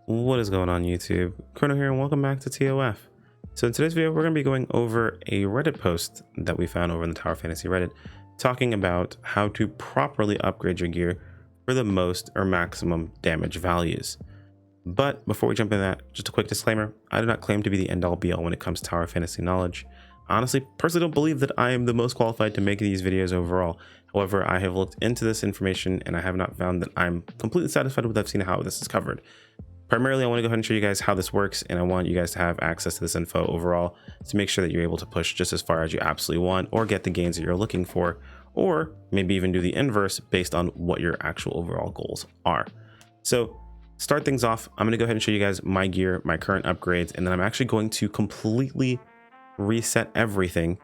What is going on YouTube? Chrono here and welcome back to TOF. So in today's video, we're going to be going over a Reddit post that we found over in the Tower Fantasy Reddit, talking about how to properly upgrade your gear for the most or maximum damage values. But before we jump into that, just a quick disclaimer, I do not claim to be the end-all be-all when it comes to Tower Fantasy knowledge. I honestly, personally don't believe that I am the most qualified to make these videos overall. However, I have looked into this information and I have not found that I'm completely satisfied with what I've seen how this is covered. Primarily, I want to go ahead and show you guys how this works, and I want you guys to have access to this info overall to make sure that you're able to push just as far as you absolutely want or get the gains that you're looking for, or maybe even do the inverse based on what your actual overall goals are. So start things off, I'm going to go ahead and show you guys my gear, my current upgrades, and then I'm actually going to completely reset everything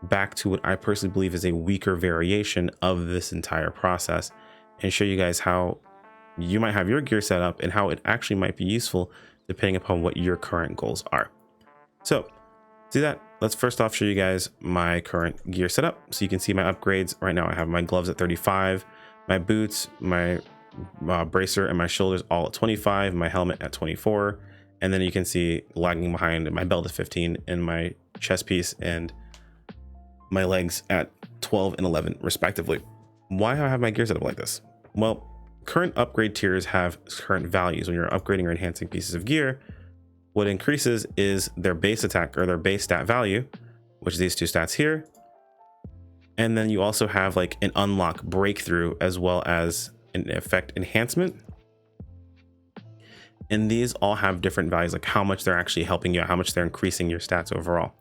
back to what I personally believe is a weaker variation of this entire process and show you guys how you might have your gear set up and how it actually might be useful depending upon what your current goals are. So to do that, let's first off show you guys my current gear setup so you can see my upgrades. Right now I have my gloves at 35, my boots, my bracer and my shoulders all at 25, my helmet at 24, and then you can see lagging behind my belt at 15 and my chest piece and my legs at 12 and 11 respectively. Why do I have my gear set up like this? Well, current upgrade tiers have current values. When you're upgrading or enhancing pieces of gear, what increases is their base attack or their base stat value, which is these two stats here. And then you also have like an unlock breakthrough as well as an effect enhancement. And these all have different values, like how much they're actually helping you, how much they're increasing your stats overall.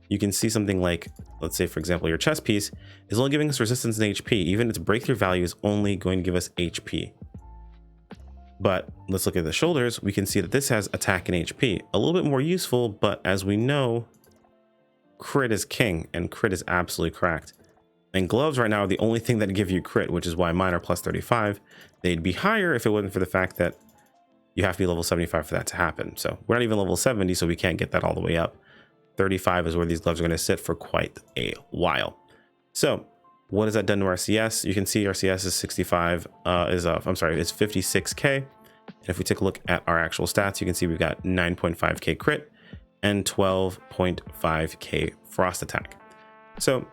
You can see something like, let's say, for example, your chest piece is only giving us resistance and HP. Even its breakthrough value is only going to give us HP. But let's look at the shoulders. We can see that this has attack and HP. A little bit more useful, but as we know, crit is king and crit is absolutely cracked. And gloves right now are the only thing that give you crit, which is why mine are plus 35. They'd be higher if it wasn't for the fact that you have to be level 75 for that to happen. So we're not even level 70, so we can't get that all the way up. 35 is where these gloves are going to sit for quite a while. So what has that done to our CS? You can see our CS is 65 it's 56k. And if we take a look at our actual stats, you can see we've got 9.5k crit and 12.5k frost attack. So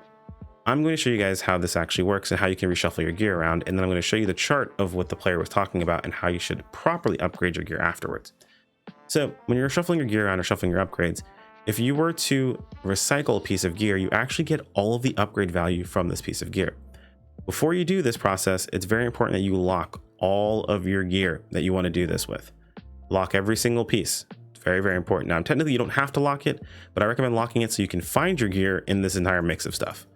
I'm going to show you guys how this actually works and how you can reshuffle your gear around, and then I'm going to show you the chart of what the player was talking about and how you should properly upgrade your gear afterwards. So when you're shuffling your gear around or shuffling your upgrades, if you were to recycle a piece of gear, you actually get all of the upgrade value from this piece of gear. Before you do this process, it's very important that you lock all of your gear that you want to do this with. Lock every single piece. It's very, very important. Now, technically, you don't have to lock it, but I recommend locking it so you can find your gear in this entire mix of stuff.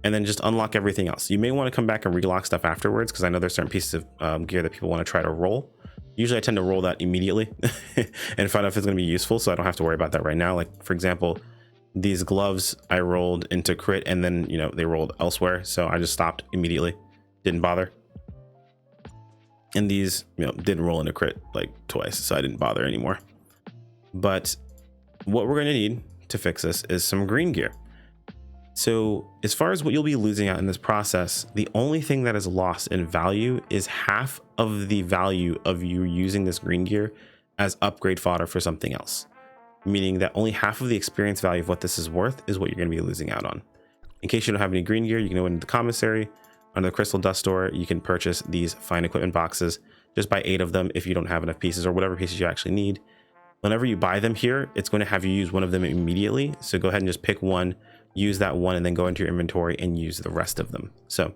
And then just unlock everything else. You may want to come back and relock stuff afterwards, because I know there's certain pieces of gear that people want to try to roll. Usually I tend to roll that immediately and find out if it's going to be useful, so I don't have to worry about that right now. Like, for example, these gloves I rolled into crit and then, you know, they rolled elsewhere, so I just stopped immediately, didn't bother. And these, you know, didn't roll into crit like twice, so I didn't bother anymore. But what we're going to need to fix this is some green gear. So as far as what you'll be losing out in this process, the only thing that is lost in value is half of the value of you using this green gear as upgrade fodder for something else. Meaning that only half of the experience value of what this is worth is what you're going to be losing out on. In case you don't have any green gear, you can go into the commissary. Under the crystal dust store, you can purchase these fine equipment boxes. Just buy 8 of them if you don't have enough pieces or whatever pieces you actually need. Whenever you buy them here, it's going to have you use one of them immediately. So go ahead and just pick one, use that one, and then go into your inventory and use the rest of them. So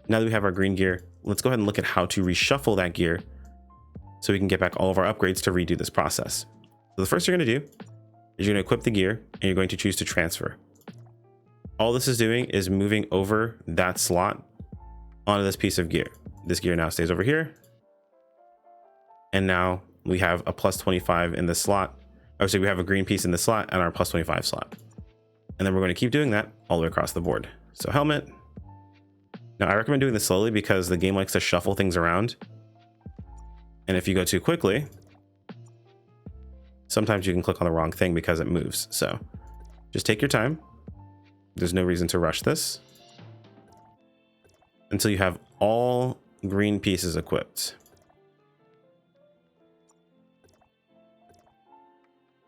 now that we have our green gear, let's go ahead and look at how to reshuffle that gear so we can get back all of our upgrades to redo this process. So the first you're going to do is you're going to equip the gear and you're going to choose to transfer. All this is doing is moving over that slot onto this piece of gear. This gear now stays over here. And now we have a plus 25 in this slot. Obviously, we have a green piece in the slot and our plus 25 slot. And then we're going to keep doing that all the way across the board. So helmet. Now I recommend doing this slowly because the game likes to shuffle things around. And if you go too quickly, sometimes you can click on the wrong thing because it moves. So just take your time. There's no reason to rush this until you have all green pieces equipped.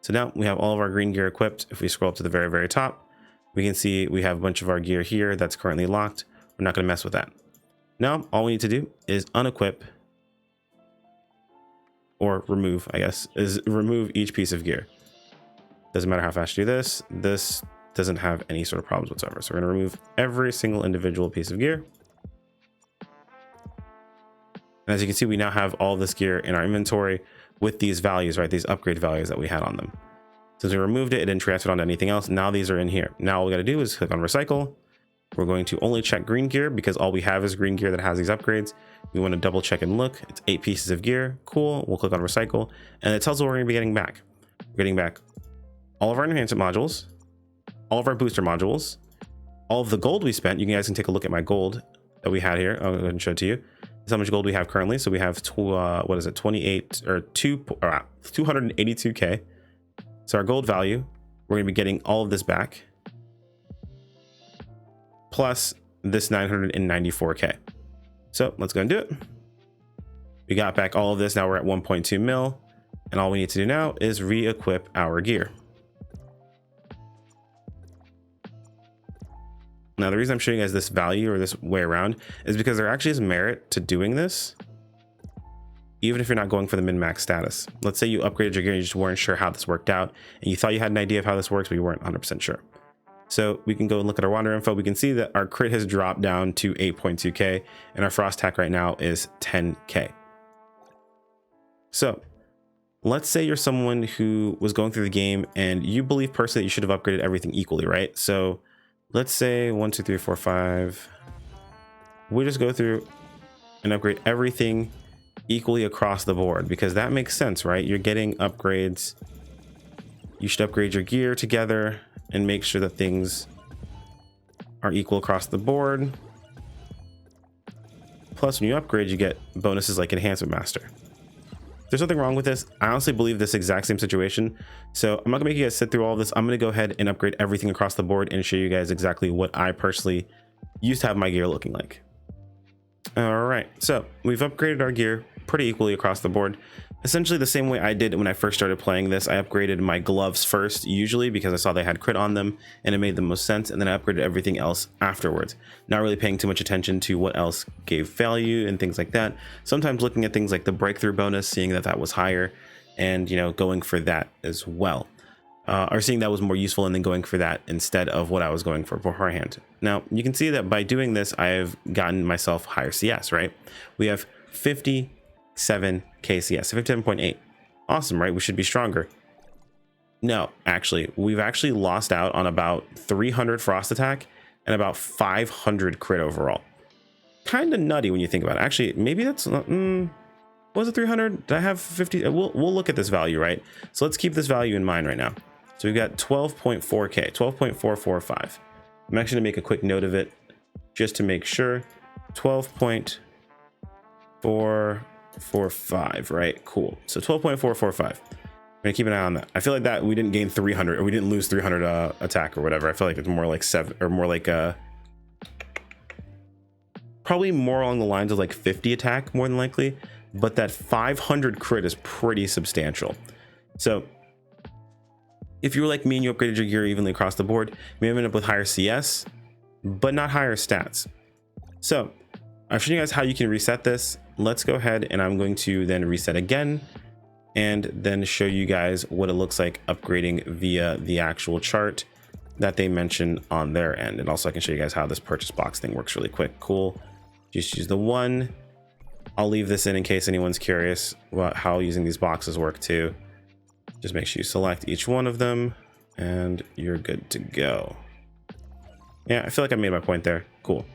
So now we have all of our green gear equipped. If we scroll up to the very, very top, we can see we have a bunch of our gear here that's currently locked. We're not going to mess with that. Now, all we need to do is unequip, or remove, I guess, is remove each piece of gear. Doesn't matter how fast you do this. This doesn't have any sort of problems whatsoever. So we're going to remove every single individual piece of gear. And as you can see, we now have all this gear in our inventory with these values, right? These upgrade values that we had on them. Since we removed it, it didn't transfer it onto anything else. Now these are in here. Now all we got to do is click on recycle. We're going to only check green gear because all we have is green gear that has these upgrades. We want to double check and look. It's 8 pieces of gear. Cool. We'll click on recycle and it tells us what we're going to be getting back. We're getting back all of our enhancement modules, all of our booster modules, all of the gold we spent. You guys can take a look at my gold that we had here. I'll go ahead and show it to you. This is how much gold we have currently. So we have 282K. So our gold value, we're going to be getting all of this back, plus this 994K. So let's go and do it. We got back all of this. Now we're at 1.2 mil. And all we need to do now is re-equip our gear. Now, the reason I'm showing you guys this value or this way around is because there actually is merit to doing this, even if you're not going for the min-max status. Let's say you upgraded your gear and you just weren't sure how this worked out, and you thought you had an idea of how this works, but you weren't 100% sure. So we can go and look at our wander info. We can see that our crit has dropped down to 8.2K, and our frost tack right now is 10K. So let's say you're someone who was going through the game and you believe personally that you should have upgraded everything equally, right? So let's say 1, 2, 3, 4, 5. We just go through and upgrade everything equally across the board, because that makes sense, right? You're getting upgrades. You should upgrade your gear together and make sure that things are equal across the board. Plus, when you upgrade, you get bonuses like Enhancement Master. There's nothing wrong with this. I honestly believe this exact same situation. So I'm not gonna make you guys sit through all of this. I'm gonna go ahead and upgrade everything across the board and show you guys exactly what I personally used to have my gear looking like. All right, so we've upgraded our gear pretty equally across the board. Essentially the same way I did when I first started playing this. I upgraded my gloves first, usually because I saw they had crit on them and it made the most sense. And then I upgraded everything else afterwards. Not really paying too much attention to what else gave value and things like that. Sometimes looking at things like the breakthrough bonus, seeing that that was higher and, you know, going for that as well. Or seeing that was more useful and then going for that instead of what I was going for beforehand. Now, you can see that by doing this, I've gotten myself higher CS, right? We have 57 KCS, 57.8. Awesome, right? We should be stronger. No, actually, we've actually lost out on about 300 frost attack and about 500 crit overall. Kind of nutty when you think about it. Actually, maybe that's not, was it 300? Did I have 50? We'll look at this value, right? So let's keep this value in mind right now. So we've got 12.4K, 12.445. I'm actually gonna make a quick note of it just to make sure. 12.445, right? Cool. So 12.445. I'm gonna keep an eye on that. I feel like that we didn't gain 300 or we didn't lose 300 attack or whatever. I feel like it's more like 7 or more like probably more along the lines of like 50 attack more than likely, but that 500 crit is pretty substantial. So if you were like me and you upgraded your gear evenly across the board, you may have ended up with higher CS, but not higher stats. So I've shown you guys how you can reset this. Let's go ahead and I'm going to then reset again and then show you guys what it looks like upgrading via the actual chart that they mention on their end. And also I can show you guys how this purchase box thing works really quick. Cool. Just use the one. I'll leave this in case anyone's curious about how using these boxes work too. Just make sure you select each one of them and you're good to go. Yeah, I feel like I made my point there. Cool.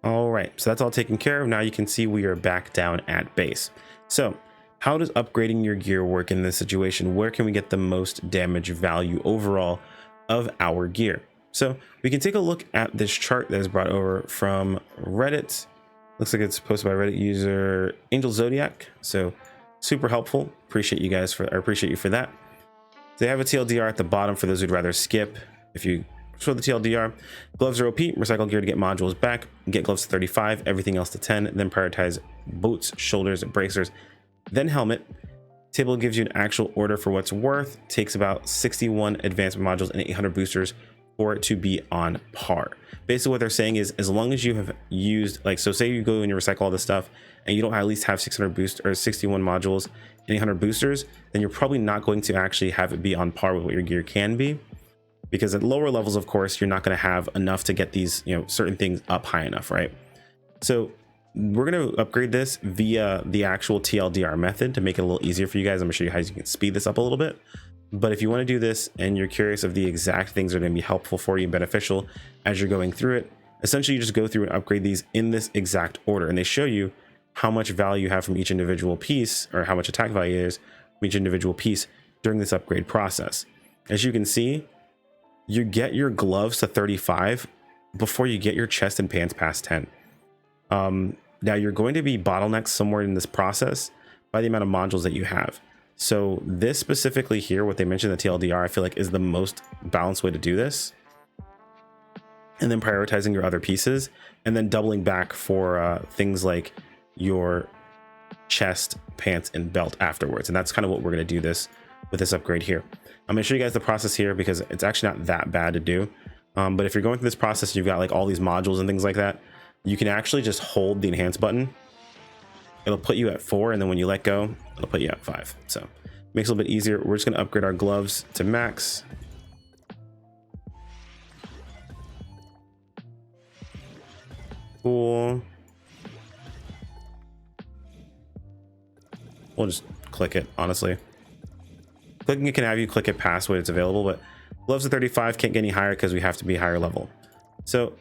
All right, so that's all taken care of. Now you can see we are back down at base. So how does upgrading your gear work in this situation? Where can we get the most damage value overall of our gear? So we can take a look at this chart that is brought over from Reddit. Looks like it's posted by Reddit user Angel Zodiac. So super helpful. Appreciate you guys for, I appreciate you for that. They have a TLDR at the bottom for those who'd rather skip. If you show the TLDR, gloves are OP, recycle gear to get modules back, get gloves to 35, everything else to 10, then prioritize boots, shoulders, bracers, then helmet. Table gives you an actual order for what's worth. Takes about 61 advancement modules and 800 boosters for it to be on par. Basically what they're saying is, as long as you have used, like, so say you go and you recycle all this stuff and you don't at least have 600 boost or 61 modules and 800 boosters, then you're probably not going to actually have it be on par with what your gear can be, because at lower levels, of course, you're not going to have enough to get these, you know, certain things up high enough, right? So we're going to upgrade this via the actual TLDR method to make it a little easier for you guys. I'm going to show you how you can speed this up a little bit. But if you want to do this and you're curious of the exact things that are going to be helpful for you and beneficial as you're going through it, essentially you just go through and upgrade these in this exact order. And they show you how much value you have from each individual piece, or how much attack value is from each individual piece during this upgrade process. As you can see, you get your gloves to 35 before you get your chest and pants past 10. Now you're going to be bottlenecked somewhere in this process by the amount of modules that you have. So this specifically here, what they mentioned, the TLDR, I feel like is the most balanced way to do this. And then prioritizing your other pieces, and then doubling back for things like your chest, pants, and belt afterwards. And that's kind of what we're going to do this with this upgrade here. I'm going to show you guys the process here because it's actually not that bad to do. But if you're going through this process, you've got like all these modules and things like that, you can actually just hold the enhance button. It'll put you at 4, and then when you let go, it'll put you at 5. So it makes it a little bit easier. We're just going to upgrade our gloves to max. Cool. We'll just click it, honestly. Clicking it can have you click it past when it's available, but gloves at 35 can't get any higher because we have to be higher level. So,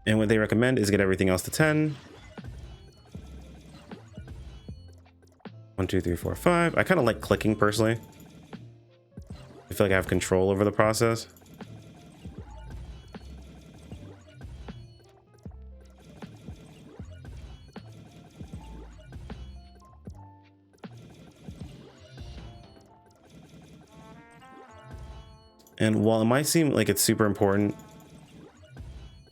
and what they recommend is get everything else to 10. 1, 2, 3, 4, 5. I kind of like clicking personally. I feel like I have control over the process. And while it might seem like it's super important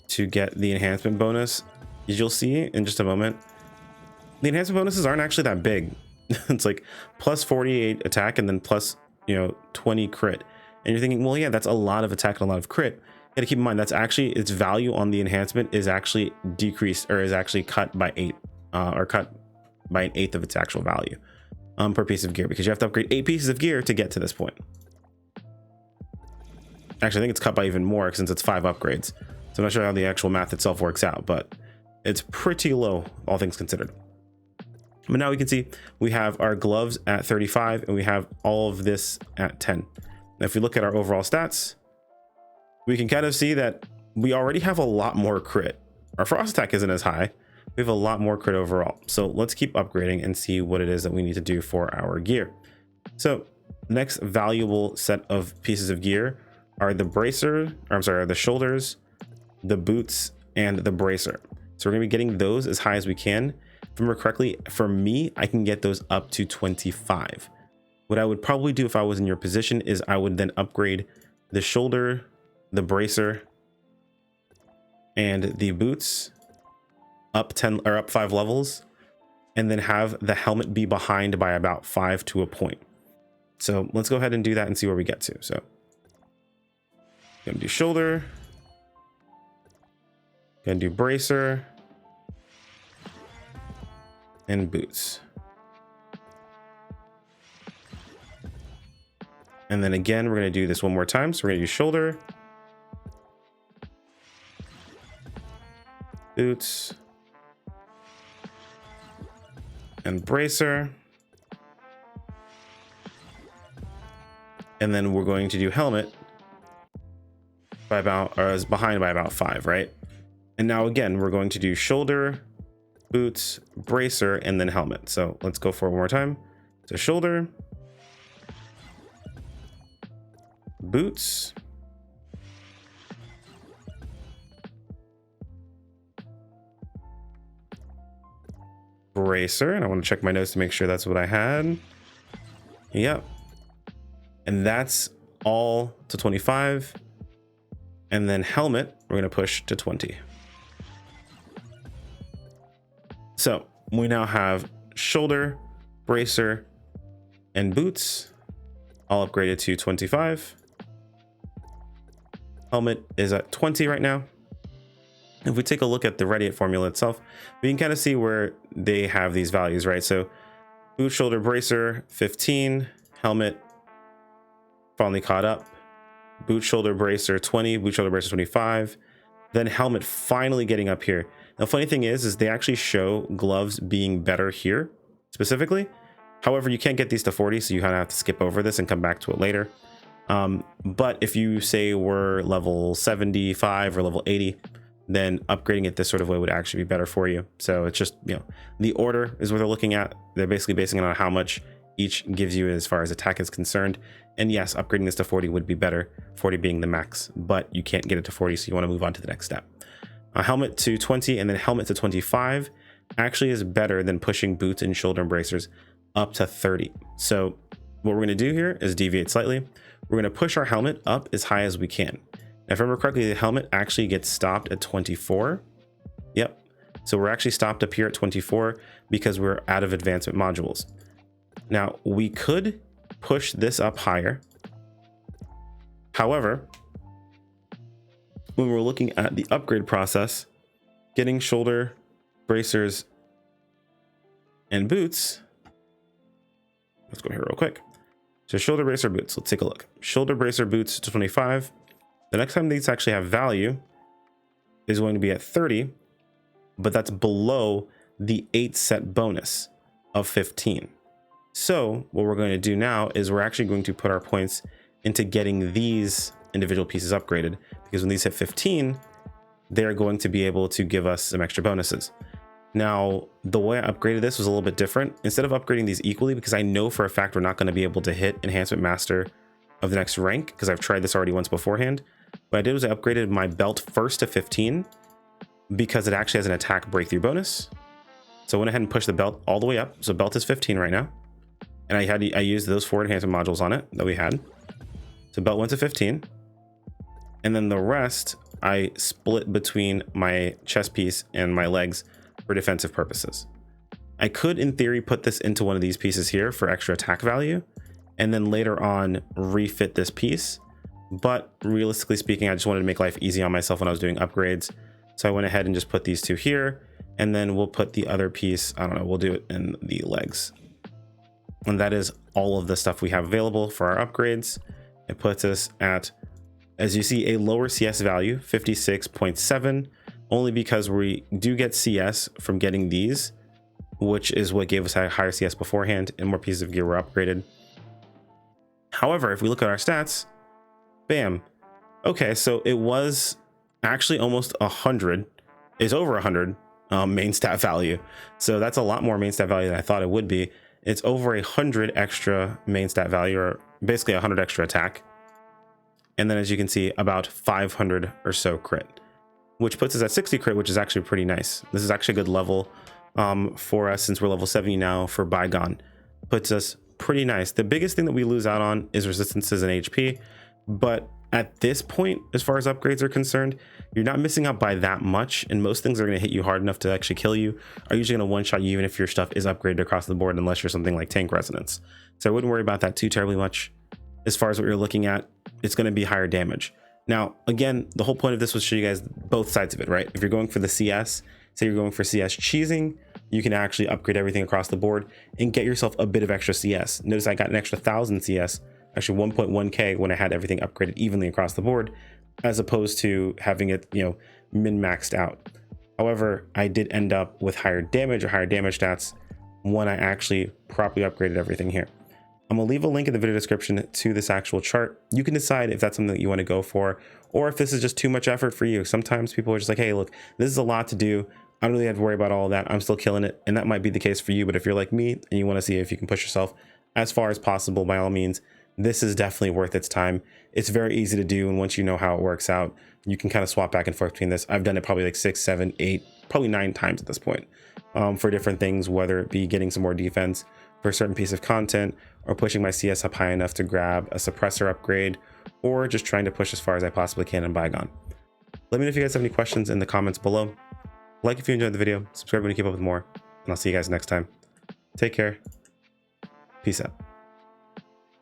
to get the enhancement bonus, as you'll see in just a moment, the enhancement bonuses aren't actually that big. It's like plus 48 attack and then plus, 20 crit. And you're thinking, well, yeah, that's a lot of attack and a lot of crit. You gotta keep in mind that's actually, its value on the enhancement is actually decreased, or is actually cut by 8, or cut by an eighth of its actual value per piece of gear, because you have to upgrade 8 pieces of gear to get to this point. Actually, I think it's cut by even more since it's 5 upgrades. So I'm not sure how the actual math itself works out, but it's pretty low, all things considered. But now we can see we have our gloves at 35 and we have all of this at 10. Now, if we look at our overall stats, we can kind of see that we already have a lot more crit. Our frost attack isn't as high. We have a lot more crit overall. So let's keep upgrading and see what it is that we need to do for our gear. So next valuable set of pieces of gear are the bracer, or I'm sorry, the shoulders, the boots, and the bracer. So we're gonna be getting those as high as we can. If I remember correctly, for me, I can get those up to 25. What I would probably do if I was in your position is I would then upgrade the shoulder, the bracer, and the boots up 10 or up 5 levels, and then have the helmet be behind by about 5 to a point. So let's go ahead and do that and see where we get to. So gonna do shoulder, gonna do bracer, and boots. And then again, we're gonna do this one more time. So we're gonna use shoulder, boots, and bracer. And then we're going to do helmet by about, or is behind by about 5, right? And now again, we're going to do shoulder, boots, bracer, and then helmet. So let's go for it one more time. So shoulder, boots, bracer, and I want to check my notes to make sure that's what I had. Yep. And that's all to 25. And then helmet, we're going to push to 20. So we now have shoulder, bracer, and boots all upgraded to 25. Helmet is at 20 right now. If we take a look at the radiate formula itself, we can kind of see where they have these values, right? So boot, shoulder, bracer 15, helmet finally caught up, boot, shoulder, bracer 20, boot, shoulder, bracer 25, then helmet finally getting up here. The funny thing is they actually show gloves being better here specifically. However, you can't get these to 40, so you kind of have to skip over this and come back to it later. But if you say we're level 75 or level 80, then upgrading it this sort of way would actually be better for you. So it's just, you know, the order is what they're looking at. They're basically basing it on how much each gives you as far as attack is concerned. And yes, upgrading this to 40 would be better, 40 being the max, but you can't get it to 40, so you want to move on to the next step. Helmet to 20 and then helmet to 25 actually is better than pushing boots and shoulder bracers up to 30. So what we're going to do here is deviate slightly. We're going to push our helmet up as high as we can. Now, if I remember correctly, the helmet actually gets stopped at 24. Yep. So we're actually stopped up here at 24 because we're out of advancement modules. Now we could push this up higher. However, when we're looking at the upgrade process, getting shoulder bracers and boots, let's go here real quick. So shoulder bracer boots, let's take a look. Shoulder bracer boots to 25. The next time these actually have value is going to be at 30, but that's below the 8 set bonus of 15. So what we're going to do now is we're actually going to put our points into getting these individual pieces upgraded, because when these hit 15, they're going to be able to give us some extra bonuses. Now, the way I upgraded this was a little bit different. Instead of upgrading these equally, because I know for a fact we're not going to be able to hit Enhancement Master of the next rank, because I've tried this already once beforehand, what I did was I upgraded my belt first to 15 because it actually has an attack breakthrough bonus. So I went ahead and pushed the belt all the way up. So belt is 15 right now. And I used those 4 enhancement modules on it that we had. So belt went to 15. And then the rest, I split between my chest piece and my legs for defensive purposes. I could, in theory, put this into one of these pieces here for extra attack value, and then later on refit this piece. But realistically speaking, I just wanted to make life easy on myself when I was doing upgrades. So I went ahead and just put these 2 here, and then we'll put the other piece, I don't know, we'll do it in the legs. And that is all of the stuff we have available for our upgrades. It puts us at, as you see, a lower CS value, 56.7, only because we do get CS from getting these, which is what gave us a higher CS beforehand, and more pieces of gear were upgraded. However, if we look at our stats, bam. Okay, so it was actually almost 100, is over 100 main stat value. So that's a lot more main stat value than I thought it would be. It's over 100 extra main stat value, or basically 100 extra attack. And then as you can see, about 500 or so crit, which puts us at 60 crit, which is actually pretty nice. This is actually a good level for us, since we're level 70 now for Bygone. Puts us pretty nice. The biggest thing that we lose out on is resistances and HP, but at this point, as far as upgrades are concerned, you're not missing out by that much, and most things are going to hit you hard enough to actually kill you are usually going to one-shot you, even if your stuff is upgraded across the board, unless you're something like tank resonance. So I wouldn't worry about that too terribly much. As far as what you're looking at, it's going to be higher damage. Now, again, the whole point of this was to show you guys both sides of it, right? If you're going for the CS, say you're going for CS cheesing, you can actually upgrade everything across the board and get yourself a bit of extra CS. Notice I got an extra 1,000 CS, actually 1.1k when I had everything upgraded evenly across the board, as opposed to having it, you know, min-maxed out. However, I did end up with higher damage or higher damage stats when I actually properly upgraded everything here. I'm gonna leave a link in the video description to this actual chart. You can decide if that's something that you want to go for, or if this is just too much effort for you. Sometimes people are just like, hey, look, this is a lot to do. I don't really have to worry about all of that. I'm still killing it. And that might be the case for you. But if you're like me and you want to see if you can push yourself as far as possible, by all means, this is definitely worth its time. It's very easy to do. And once you know how it works out, you can kind of swap back and forth between this. I've done it probably like 6, 7, 8, probably 9 times at this point for different things, whether it be getting some more defense for a certain piece of content, or pushing my CS up high enough to grab a suppressor upgrade, or just trying to push as far as I possibly can in Bygone. Let me know if you guys have any questions in the comments below. Like if you enjoyed the video, subscribe when you keep up with more, and I'll see you guys next time. Take care. Peace out.